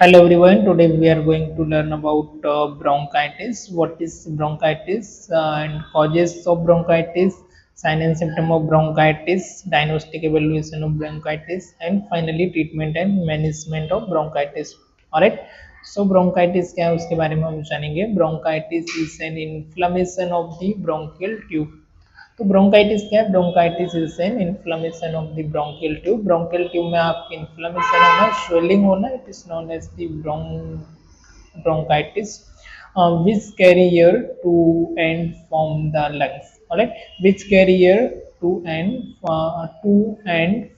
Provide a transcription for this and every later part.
Hello everyone. Today we are going to learn about bronchitis. What is bronchitis and causes of bronchitis, sign and symptom of bronchitis, diagnostic evaluation of bronchitis, and finally treatment and management of bronchitis. Alright. So bronchitis क्या है उसके बारे में हम जानेंगे. Bronchitis is an inflammation of the bronchial tube. तो bronchitis क्या है? Bronchitis is an inflammation of the bronchial tube. Bronchial tube में आपकी इन्फ्लेमेशन होना, स्वेलिंग होना, it is known as the bronchitis, which carry air to and from the lungs. Alright, which carry air to and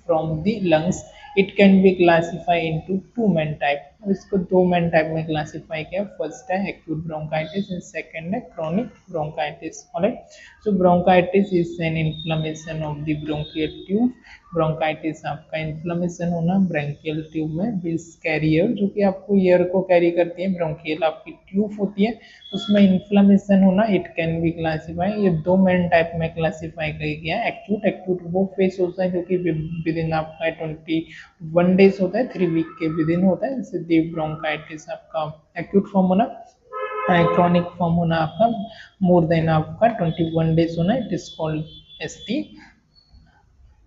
from the lungs. It can be classified into two main type. इसको दो main type में classify किया. First है acute bronchitis and second है chronic bronchitis. Alright, so bronchitis is an inflammation of the bronchial tube. Bronchitis आपका inflammation होना bronchial tube में, विच career जो कि आपको एयर को कैरी करती है, ब्रोंकियल आपकी ट्यूब होती है, उसमें इन्फ्लेमेशन होना. इट कैन बी क्लासीफाई, ये दो मेन टाइप में क्लासीफाई किया है. एक्यूट, एक्यूट वो फेस होता है जो कि विद इन आपका 21 डेज होता है, 3 वीक के विद इन होता है. जैसे ब्रोंकाइटिस आपका एक्यूट फॉर्म होना, क्रॉनिक फॉर्म होना आपका मोर देन आपका 21 डेज होना. It is called S T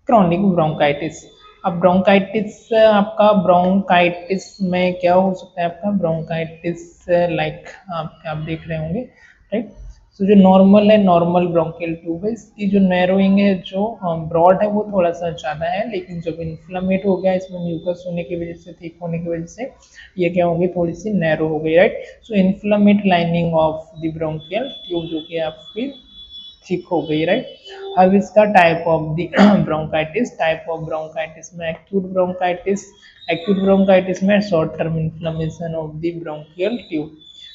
chronic bronchitis. अब ब्रोंकाइटिस आपका ब्रोंकाइटिस में क्या हो सकता है? आपका ब्रोंकाइटिस लाइक आप देख रहे होंगे, राइट. तो जो नॉर्मल है, नॉर्मल ब्रोंकियल ट्यूब है, इसकी जो नैरोइंग है, जो ब्रॉड है, वो थोड़ा सा ज़्यादा है. लेकिन जब इन्फ्लेमेट हो गया, इसमें म्यूकस होने की वजह से, थिक होने की वजह से ये क्या हो गई? थोड़ी सी नैरो हो गई, right. So inflamed lining of the bronchial tube जो कि आपकी ठीक हो गई, राइट. अब इसका type of the bronchitis, type of bronchitis में एक्यूट ब्रोंकाइटिस. एक्यूट ब्रोंकाइटिस में short term inflammation of the bronchial tube.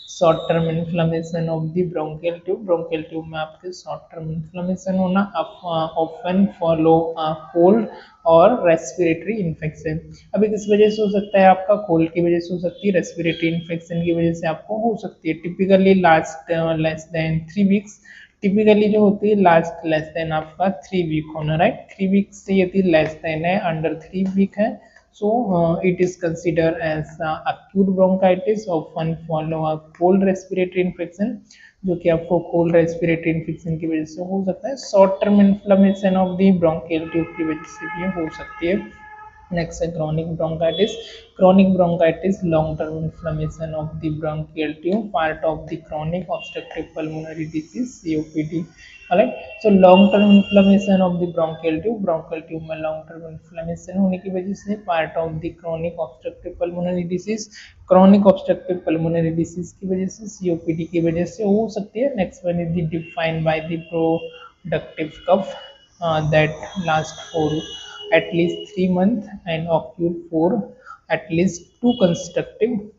Short term inflammation of the bronchial tube. Bronchial tube में आपके शॉर्ट टर्म इन्फ्लेमेशन होना, often follow cold और respiratory infection. अभी किस वजह से हो सकता है? आपका कोल्ड की वजह से हो सकती है, रेस्पिरेटरी इन्फेक्शन की वजह से आपको हो सकती है. Typically last less than 3 weeks. Typically जो होती है लास्ट लेस देन आपका 3 वीक होना, राइट. 3 वीक से यदि लेस देन है, अंडर 3 वीक है, so it is considered as acute bronchitis. Often follow a cold respiratory infection, जो कि आपको कोल्ड रेस्पिरेटरी इन्फेक्शन की वजह से हो सकता है. Short term inflammation of the bronchial tube की वजह से भी हो सकती है. नेक्स्ट है chronic bronchitis. Chronic bronchitis, long-term inflammation of the bronchial tube, part of the chronic obstructive pulmonary disease (COPD). Alright, so long-term inflammation of the bronchial tube में long-term inflammation होने की वजह से part of the chronic obstructive pulmonary disease, chronic obstructive pulmonary disease की वजह से, COPD की वजह से हो सकती है. Next one is the defined by the productive cough that lasts for at least 3 months and occur for at least two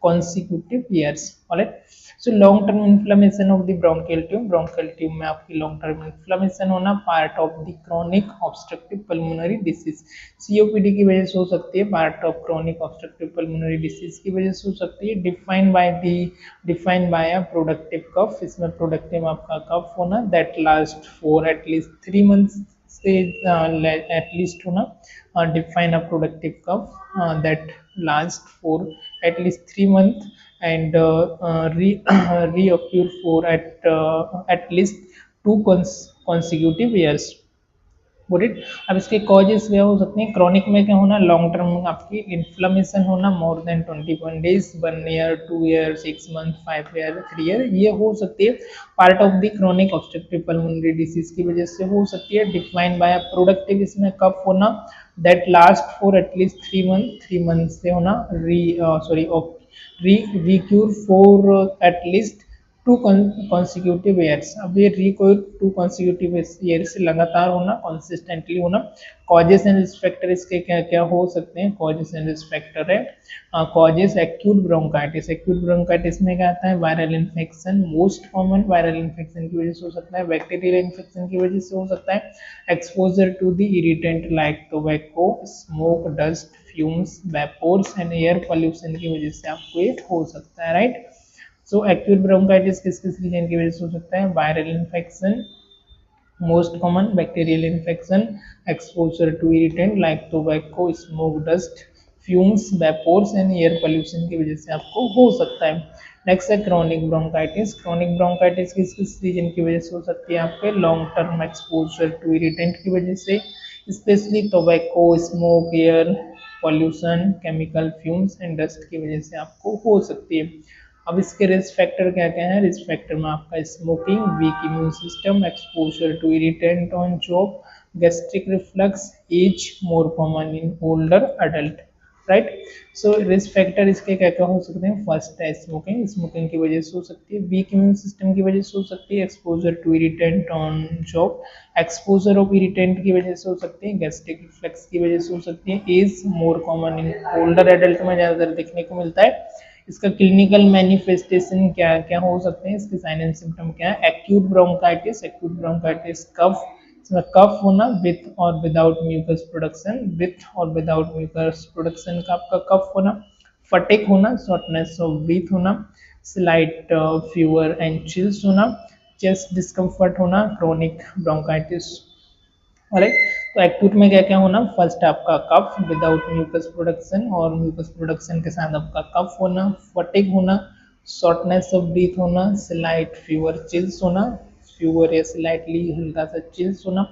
consecutive years. Alright, so long term inflammation of the bronchial tube. Bronchial tube में आपकी long term inflammation होना, part of the chronic obstructive pulmonary disease. COPD की वजह से हो सकती है, part of chronic obstructive pulmonary disease की वजह से हो सकती है. defined by a productive cough. इसमें productive आपका cough होना that last for at least 3 months से at least होना. Define a productive cough that last for at least 3 months and reoccur for at least two consecutive years. Good it. अब इसके causes क्या हो सकते हैं? क्रॉनिक में क्या होना? लॉन्ग टर्म आपकी इन्फ्लेमेशन होना, more than 21 days, 1 year, 2 year, 6 month, 5 year, 3 year, ये हो सकती है. Part of the chronic obstructive pulmonary disease की वजह से हो सकती है. डिफाइन बाय प्रोडक्टिव, इसमें कफ होना that last for at least 3 month, 3 month से होना. Recur for at least two consecutive years. अब ये रिक्यूर 2 consecutive ईयर से लगातार होना, कंसिस्टेंटली होना. कॉजेस एंड रिस्क फैक्टर इसके क्या क्या हो सकते हैं? कॉजेस एंड रिस्क फैक्टर है. Causes acute bronchitis. Acute bronchitis में क्या आता है? Viral infection, most common viral infection की वजह से हो सकता है. बैक्टीरियल इन्फेक्शन की वजह से हो सकता है. Exposure to the irritant like tobacco, smoke, dust, fumes, vapours and air pollution की वजह से आपको ये हो सकता है, राइट. सो एक्यूट ब्रोंकाइटिस किस किस रीजन की वजह से हो सकता है? Viral infection, most common bacterial infection, exposure to irritant like tobacco, smoke, dust, fumes, vapours and air pollution की वजह से आपको हो सकता है। नेक्स्ट है क्रॉनिक ब्रोंकाइटिस। क्रॉनिक ब्रोंकाइटिस किस किस रीजन की वजह से हो सकती है? आपके long term exposure to irritant की वजह से, specially tobacco, smoke, air pollution, chemical fumes and dust की वजह से आपको हो सकती है। अब इसके रिस्क फैक्टर क्या क्या है? रिस्क फैक्टर में आपका smoking, weak immune system, exposure to irritant on job, gastric reflux, age more common in older adult, right. So risk factor इसके क्या क्या हो सकते हैं? फर्स्ट है स्मोकिंग, स्मोकिंग की वजह से हो सकती है। वीक इम्यून सिस्टम की वजह से हो सकती है। Exposure to irritant on job, exposure of irritant की वजह से हो सकती है। गैस्ट्रिक रिफ्लक्स की वजह से हो सकती है। Age more common in older adult में ज़्यादातर देखने को मिलता है। इसका क्लिनिकल मैनिफेस्टेशन क्या क्या हो सकते हैं? इसके साइन एंड सिम्टम क्या है? एक्यूट ब्रोंकाइटिस, एक्यूट ब्रोंकाइटिस कफ, इसमें कफ होना विथ और विदाउट म्यूकस प्रोडक्शन, विथ और विदाउट म्यूकस प्रोडक्शन का आपका कफ होना, फटिक होना, शॉर्टनेस ऑफ ब्रीथ होना, स्लाइट फीवर एंड चिल्स होना, चेस्ट डिस्कम्फर्ट होना, क्रॉनिक ब्रोंकाइटिस। राइट। तो एक्यूट में क्या क्या होना? फर्स्ट आपका कफ विदाउट म्यूकस प्रोडक्शन और म्यूकस प्रोडक्शन के साथ आपका कफ होना, फटिग होना, शॉर्टनेस ऑफ ब्रीथ होना, स्लाइट फीवर चिल्स होना, फीवर या स्लाइटली हल्का सा चिल्स होना,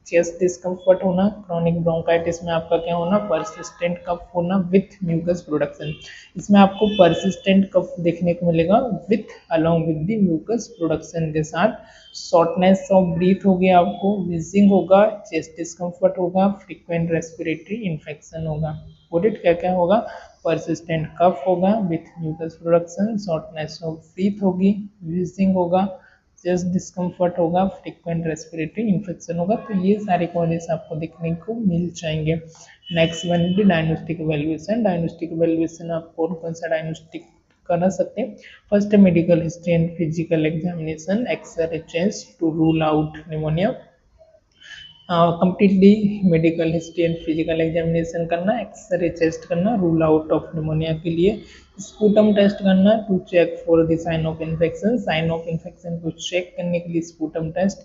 चेस्ट डिस्कम्फर्ट होना। क्रॉनिक ब्रोंकाइटिस में आपका क्या होना? परसिस्टेंट कफ होना विथ म्यूकस प्रोडक्शन। इसमें आपको परसिस्टेंट कफ देखने को मिलेगा with along with the mucus production के साथ। शॉर्टनेस ऑफ ब्रीथ होगी, आपको विजिंग होगा, चेस्ट डिस्कम्फर्ट होगा, फ्रीक्वेंट रेस्पिरेटरी इन्फेक्शन होगा। ऑडिट क्या क्या होगा? परसिस्टेंट कफ होगा with mucus production, shortness of breath होगी, विजिंग होगा, चेस्ट डिस्कम्फर्ट होगा, फ्रीक्वेंट रेस्पिरेटरी इन्फेक्शन होगा। तो ये सारे कॉजेस आपको देखने को मिल जाएंगे। Next one is diagnostic evaluation. Diagnostic evaluation आप कौन कौन सा डायग्नोस्टिक कर सकते हैं? First medical history and physical examination, x-ray chest to rule out pneumonia. Completely medical history and physical examination करना, एक्सरे टेस्ट करना रूल आउट ऑफ निमोनिया के लिए, स्पूटम टेस्ट करना to check for the sign of infection को check करने के लिए sputum test,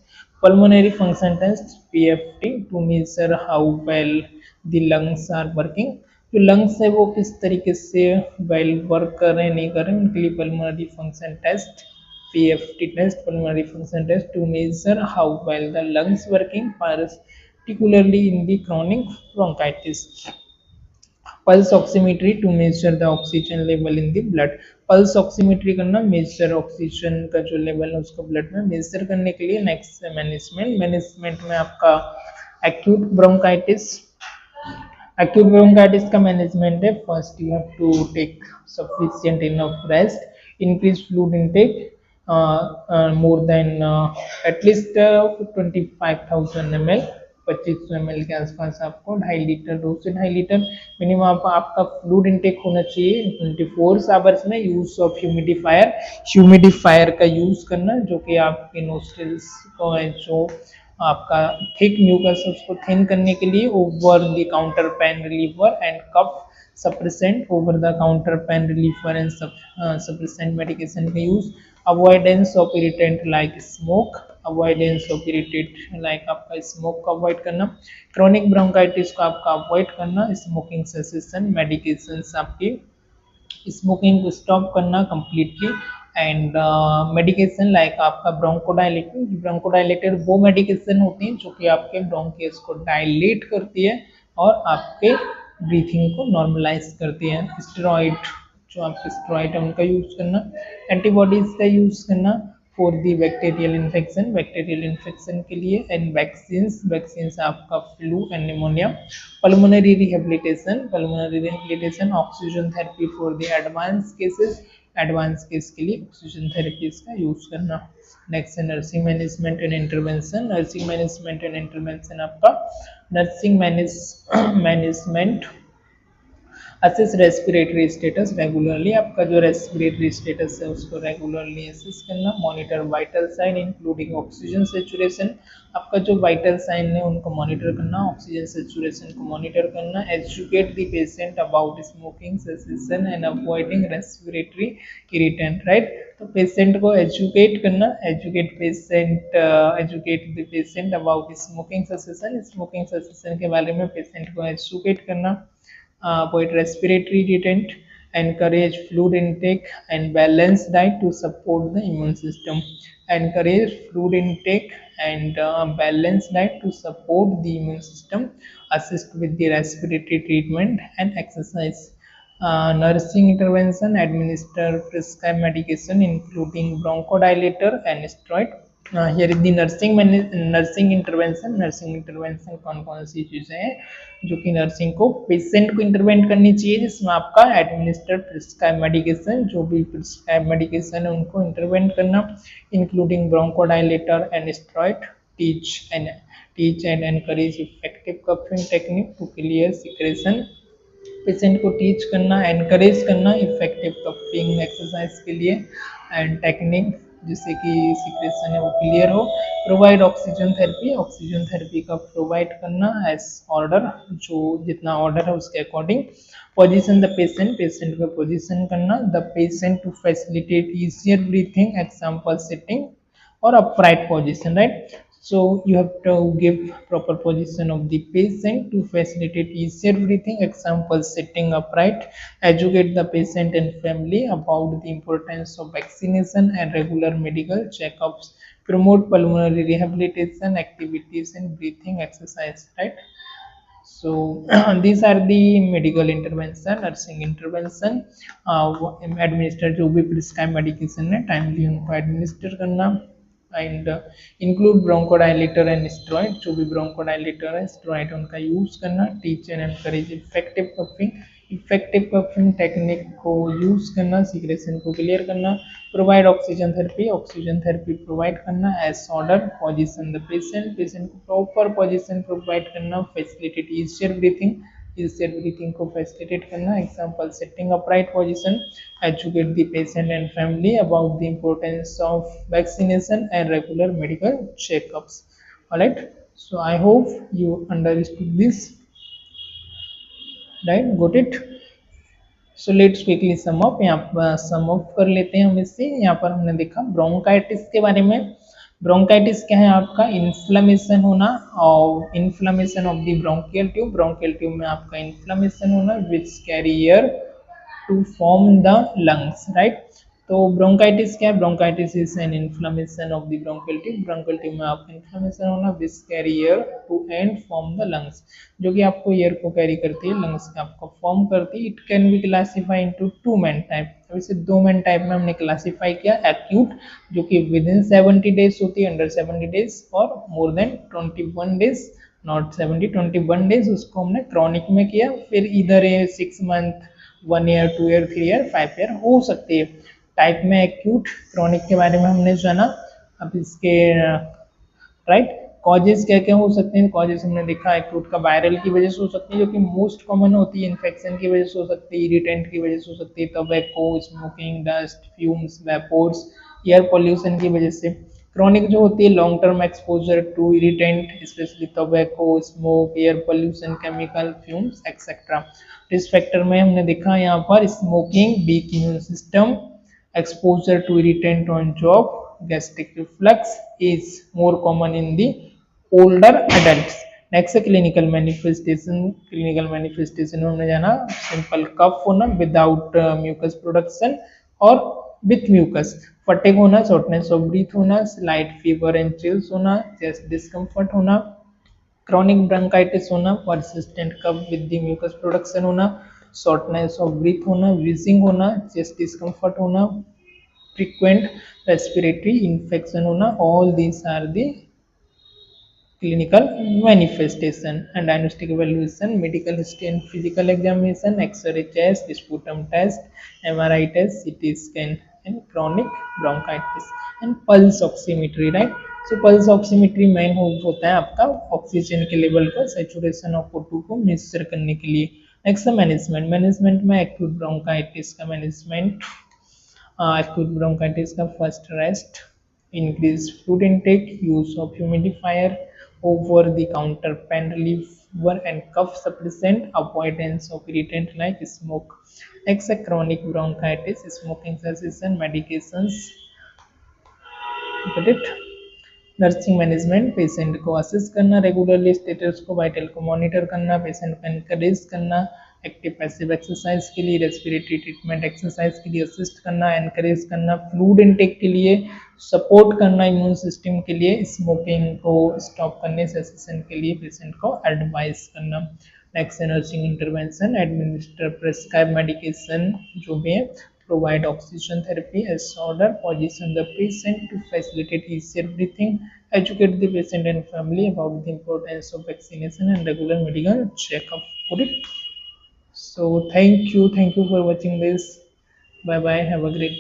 pulmonary function test PFT to major how well the lungs are working. जो लंग्स है वो किस तरीके से वेल वर्क कर रहे हैं नहीं कर रहे हैं, उनके लिए pulmonary function test PFT test, pulmonary function test to measure how well the lungs working, particularly in the chronic bronchitis. Pulse oximetry to measure the oxygen level in the blood. Pulse oximetry करना, major oxygen का जो level है उसको blood में major करने के लिए। Next management, management में आपका एक्यूट ब्रोंकाइटिस, acute bronchitis का मैनेजमेंट है। First you have to take sufficient enough rest, increase fluid intake more than at least 25,000 ml, 2500 ml के आसपास आपको 2.5 लीटर, 2 से 2.5 लीटर मिनिमम आपका फ्लूइड इनटेक होना चाहिए 24 आवर्स में। यूज ऑफ ह्यूमिडिफायर, ह्यूमिडिफायर का यूज करना जो कि आपके नोस्ट्रिल्स को जो आपका थिक म्यूकस उसको थिन करने के लिए, over the counter pain reliever and cough suppressant, over the counter pain reliever and suppressant medication का use. Avoidance of irritant like smoke, avoidance of irritate like आपका स्मोक को अवॉइड करना। Chronic bronchitis को आपका avoid करना। Smoking cessation, medications आपकी smoking को stop करना कंप्लीटली। एंड मेडिकेशन लाइक आपका ब्रोंकोडाइलेटर, ब्रोंकोडाइलेटर वो मेडिकेशन होती हैं जो कि आपके ब्रोंकियस को डायलेट करती है और आपके ब्रीथिंग को नॉर्मलाइज करती है। स्टेरॉइड, जो आपके स्टेरॉइड है उनका यूज करना। एंटीबॉडीज का यूज करना for the bacterial infection, bacterial infection के लिए। एंड वैक्सीन्स, वैक्सीन्स आपका flu and pneumonia. Pulmonary rehabilitation, pulmonary rehabilitation, oxygen therapy for the advance cases, advance case के लिए ऑक्सीजन थेरेपीज का यूज करना। नेक्स्ट है nursing management and intervention. Nursing management and intervention आपका nursing management assess respiratory status regularly, आपका जो respiratory status है उसको रेगुलरली असेस करना। Monitor vital sign including oxygen saturation, आपका जो वाइटल साइन है उनको मॉनिटर करना, ऑक्सीजन सेचुरेशन को मॉनिटर करना। Educate the patient about smoking cessation and avoiding respiratory irritant, right. तो पेशेंट को एजुकेट करना, educate the patient about smoking cessation, smoking cessation के बारे में पेशेंट को एजुकेट करना। avoid respiratory irritant, encourage fluid intake and balanced diet to support the immune system. Encourage fluid intake and balanced diet to support the immune system. Assist with the respiratory treatment and exercise. Nursing intervention, administer prescribed medication including bronchodilator and steroid. Here is the nursing intervention कौन कौन सी चीज़ें हैं जो कि nursing को patient को इंटरवेंट करनी चाहिए, जिसमें आपका एडमिनिस्टर प्रिस्क्राइब मेडिकेशन, जो भी प्रिस्क्राइब मेडिकेशन है उनको इंटरवेंट करना, including bronchodilator and steroid. Teach and encourage effective coughing technique to clear secretion. Patient को टीच करना, एनकरेज करना इफेक्टिव कफिंग एक्सरसाइज के लिए एंड टेक्निक जिससे कि सिक्रेशन है वो क्लियर हो. प्रोवाइड ऑक्सीजन थेरेपी का प्रोवाइड करना एज ऑर्डर, जो जितना ऑर्डर है उसके अकॉर्डिंग. पोजीशन द पेशेंट को पोजीशन करना the patient to facilitate easier breathing, example sitting or upright position, right? So you have to give proper position of the patient to facilitate easier breathing, example sitting upright. Educate the patient and family about the importance of vaccination and regular medical checkups. Promote pulmonary rehabilitation activities and breathing exercise, right? So these are the medical intervention, nursing intervention. Administer जो भी prescribe medication है timely उनको administer करना and include bronchodilator and steroid, जो भी bronchodilator है steroid उनका use करना. Teach and encourage effective coughing technique को यूज करना, सिक्रेशन को क्लियर करना. प्रोवाइड ऑक्सीजन थेरेपी प्रोवाइड करना as order. Position the patient को प्रॉपर पोजीशन प्रोवाइड करना. फैसिलिटेट ईजियर ब्रीथिंग को फैसिलिटेट करना, example sitting upright position. Educate the patient and family about the importance of vaccination and regular medical checkups. Alright, so I hope you understood this, right, got it. So let's quickly sum up. यहाँ पर sum up कर लेते हैं हम इससे. यहाँ पर हमने देखा ब्रोंकाइटिस के बारे में. ब्रोंकाइटिस क्या है आपका? इन्फ्लेमेशन होना, और inflammation of the bronchial tube में आपका इन्फ्लेमेशन होना which carry air to from the lungs, right. तो ब्रोंकाइटिस क्या है? Bronchitis is an inflammation of the bronchial tube में आपका इन्फ्लेमेशन होना which carry air to and from the lungs, जो कि आपको एयर को कैरी करती है, लंग्स का आपको फॉर्म करती है. It can be classify into two main type. अब इसे दो मेन टाइप में हमने क्लासीफाई किया. एक्यूट, जो कि विद इन 70 डेज होती है, अंडर 70 डेज, और more than 21 days, not 70, 21 days, उसको हमने क्रॉनिक में किया. फिर इधर 6 month, 1 year, 2 year, 3 year, 5 year हो सकती है. टाइप में एक्यूट, क्रॉनिक के बारे में हमने जाना. अब इसके राइट कॉजेज क्या क्या हो सकते हैं? कॉजेज हमने देखा एक्यूट का वायरल की वजह से हो सकती है, जो कि मोस्ट कॉमन होती है. इन्फेक्शन की वजह से हो सकती है, इरिटेंट की वजह से हो सकती है, tobacco, smoking, dust, fumes, vapours, air pollution की वजह से. क्रॉनिक जो होती है long term exposure to irritant, specially tobacco, smoke, air pollution, chemical, fumes etcetera. Risk factor में हमने देखा यहाँ पर smoking, weak immune system, exposure to irritant on job, gastric reflux is more common in the older adults. Next है clinical manifestation. Clinical manifestation में हमने जाना simple cough होना विदाउट म्यूकस प्रोडक्शन और विथ म्यूकस, फटिग होना, shortness of breath होना, slight fever and chills होना, chest discomfort होना, क्रॉनिक ब्रोंकाइटिस होना, persistent cough with the mucus production होना, शॉर्टनेस ऑफ ब्रीथ होना, विजिंग होना, चेस्ट डिस्कम्फर्ट होना, फ्रीक्वेंट रेस्पिरेटरी इन्फेक्शन होना. All these are the clinical manifestation. And diagnostic evaluation, medical history and physical examination, x-ray test, sputum test, MRI test, CT scan, and chronic bronchitis. And pulse oximetry, right? So pulse oximetry main होता है आपका oxygen के level को, saturation of O2 को major करने के लिए. Next है मैनेजमेंट में एक्यूट ब्रोंकाइटिस का मैनेजमेंट. एक्यूट ब्रोंकाइटिस का first rest, increase fluid intake, use of humidifier, over the counter pain reliever and cough suppressant, avoidance of irritant like smoke. Next, chronic bronchitis, smoking cessation, medications. Got it? Nursing management, patient को assist करना, regularly status को, vital को monitor करना, patient को encourage करना, active passive exercise के लिए, respiratory treatment exercise के लिए असिस्ट करना, एनकरेज करना, फ्लूइड इनटेक के लिए सपोर्ट करना, इम्यून सिस्टम के लिए स्मोकिंग को स्टॉप करने सेसेशन के लिए पेशेंट को एडवाइस करना। Next nursing intervention, administer prescribe medication जो भी है, provide oxygen therapy as order, position the patient to facilitate easier breathing, educate the patient and family about the importance of vaccination and regular medical checkup. Got it? So thank you for watching this. Bye bye. Have a great day.